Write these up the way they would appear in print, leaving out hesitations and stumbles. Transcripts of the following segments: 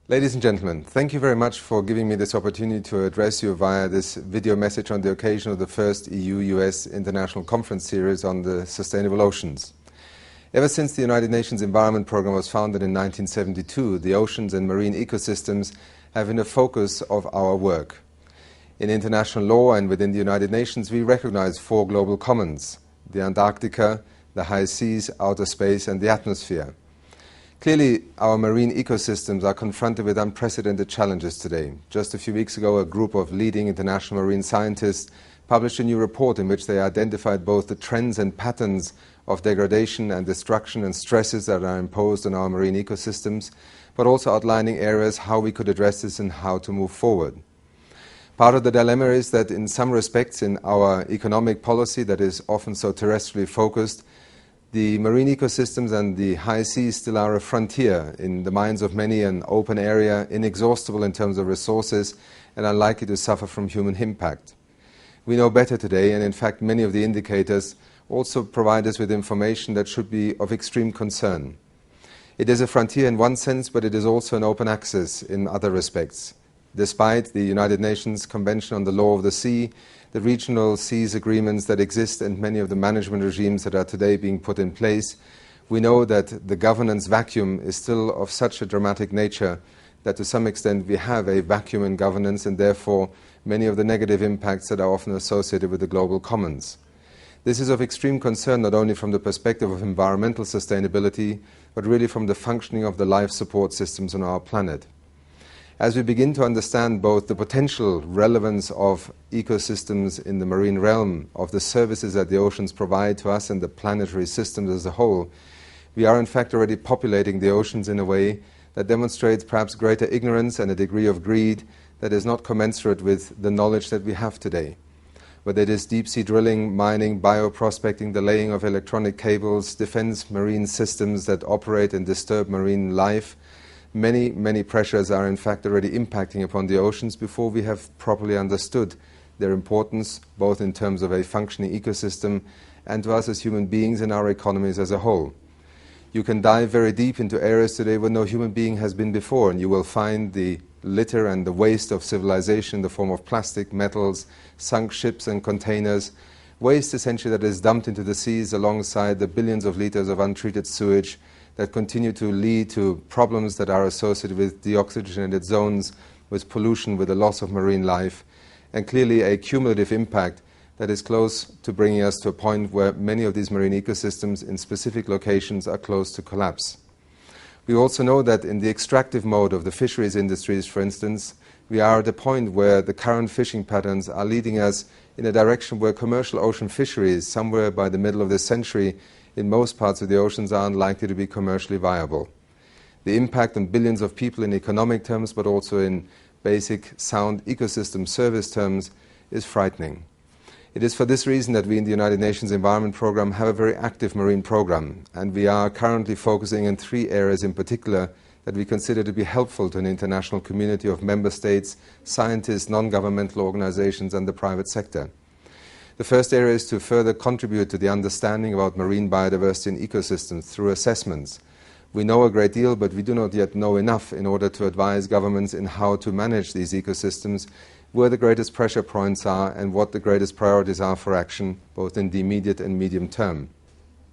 Ladies and gentlemen, thank you very much for giving me this opportunity to address you via this video message on the occasion of the first EU-US International Conference Series on the Sustainable Oceans. Ever since the United Nations Environment Programme was founded in 1972, the oceans and marine ecosystems have been a focus of our work. In international law and within the United Nations, we recognize four global commons: the Antarctica, the high seas, outer space and the atmosphere. Clearly, our marine ecosystems are confronted with unprecedented challenges today. Just a few weeks ago, a group of leading international marine scientists published a new report in which they identified both the trends and patterns of degradation and destruction and stresses that are imposed on our marine ecosystems, but also outlining areas how we could address this and how to move forward. Part of the dilemma is that in some respects in our economic policy that is often so terrestrially focused, the marine ecosystems and the high seas still are a frontier in the minds of many, an open area, inexhaustible in terms of resources and unlikely to suffer from human impact. We know better today, and in fact many of the indicators also provide us with information that should be of extreme concern. It is a frontier in one sense, but it is also an open access in other respects. Despite the United Nations Convention on the Law of the Sea, the regional seas agreements that exist and many of the management regimes that are today being put in place, we know that the governance vacuum is still of such a dramatic nature that to some extent we have a vacuum in governance and therefore many of the negative impacts that are often associated with the global commons. This is of extreme concern not only from the perspective of environmental sustainability, but really from the functioning of the life support systems on our planet. As we begin to understand both the potential relevance of ecosystems in the marine realm, of the services that the oceans provide to us and the planetary systems as a whole, we are in fact already populating the oceans in a way that demonstrates perhaps greater ignorance and a degree of greed that is not commensurate with the knowledge that we have today. Whether it is deep-sea drilling, mining, bioprospecting, the laying of electronic cables, defense marine systems that operate and disturb marine life, many pressures are in fact already impacting upon the oceans before we have properly understood their importance, both in terms of a functioning ecosystem and to us as human beings and our economies as a whole. You can dive very deep into areas today where no human being has been before, and you will find the litter and the waste of civilization in the form of plastic, metals, sunk ships and containers, waste essentially that is dumped into the seas alongside the billions of liters of untreated sewage that continue to lead to problems that are associated with deoxygenated zones, with pollution, with the loss of marine life, and clearly a cumulative impact that is close to bringing us to a point where many of these marine ecosystems in specific locations are close to collapse. We also know that in the extractive mode of the fisheries industries, for instance, we are at a point where the current fishing patterns are leading us in a direction where commercial ocean fisheries, somewhere by the middle of this century, in most parts of the oceans are unlikely to be commercially viable. The impact on billions of people in economic terms, but also in basic sound ecosystem service terms, is frightening. It is for this reason that we in the United Nations Environment Programme have a very active marine programme, and we are currently focusing in three areas in particular that we consider to be helpful to an international community of member states, scientists, non-governmental organizations and the private sector. The first area is to further contribute to the understanding about marine biodiversity and ecosystems through assessments. We know a great deal, but we do not yet know enough in order to advise governments in how to manage these ecosystems, where the greatest pressure points are and what the greatest priorities are for action, both in the immediate and medium term.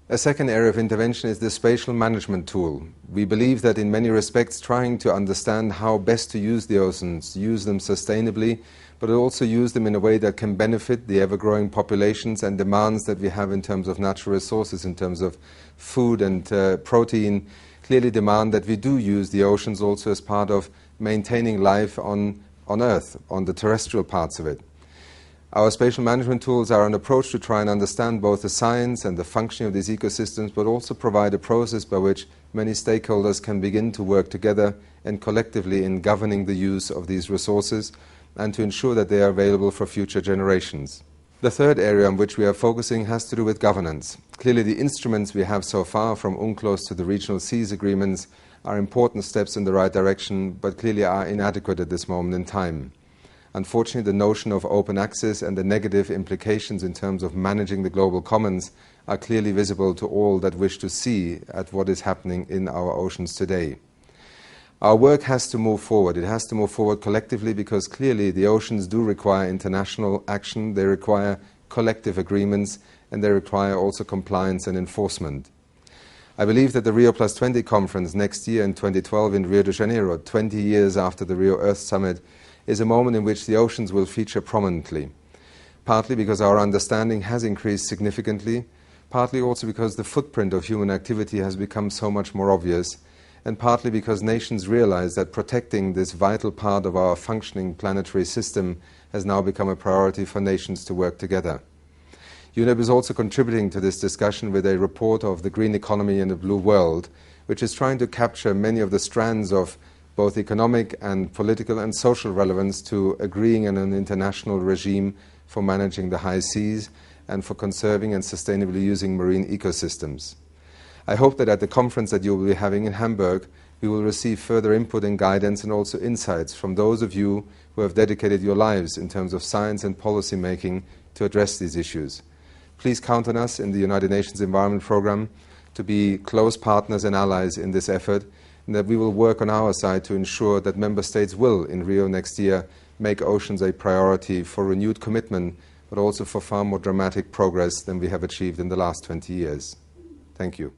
A second area of intervention is the spatial management tool. We believe that in many respects trying to understand how best to use the oceans, use them sustainably, but also use them in a way that can benefit the ever-growing populations and demands that we have in terms of natural resources, in terms of food and protein, clearly demand that we do use the oceans also as part of maintaining life on Earth, on the terrestrial parts of it. Our spatial management tools are an approach to try and understand both the science and the functioning of these ecosystems, but also provide a process by which many stakeholders can begin to work together and collectively in governing the use of these resources and to ensure that they are available for future generations. The third area on which we are focusing has to do with governance. Clearly the instruments we have so far, from UNCLOS to the regional seas agreements, are important steps in the right direction, but clearly are inadequate at this moment in time. Unfortunately, the notion of open access and the negative implications in terms of managing the global commons are clearly visible to all that wish to see at what is happening in our oceans today. Our work has to move forward. It has to move forward collectively because clearly the oceans do require international action, they require collective agreements, and they require also compliance and enforcement. I believe that the Rio+20 conference next year in 2012 in Rio de Janeiro, 20 years after the Rio Earth Summit, is a moment in which the oceans will feature prominently, partly because our understanding has increased significantly, partly also because the footprint of human activity has become so much more obvious, and partly because nations realize that protecting this vital part of our functioning planetary system has now become a priority for nations to work together. UNEP is also contributing to this discussion with a report of the green economy in a blue world, which is trying to capture many of the strands of both economic and political and social relevance to agreeing on an international regime for managing the high seas and for conserving and sustainably using marine ecosystems. I hope that at the conference that you will be having in Hamburg, we will receive further input and guidance and also insights from those of you who have dedicated your lives in terms of science and policy making to address these issues. Please count on us in the United Nations Environment Programme to be close partners and allies in this effort, and that we will work on our side to ensure that member states will, in Rio next year, make oceans a priority for renewed commitment, but also for far more dramatic progress than we have achieved in the last 20 years. Thank you.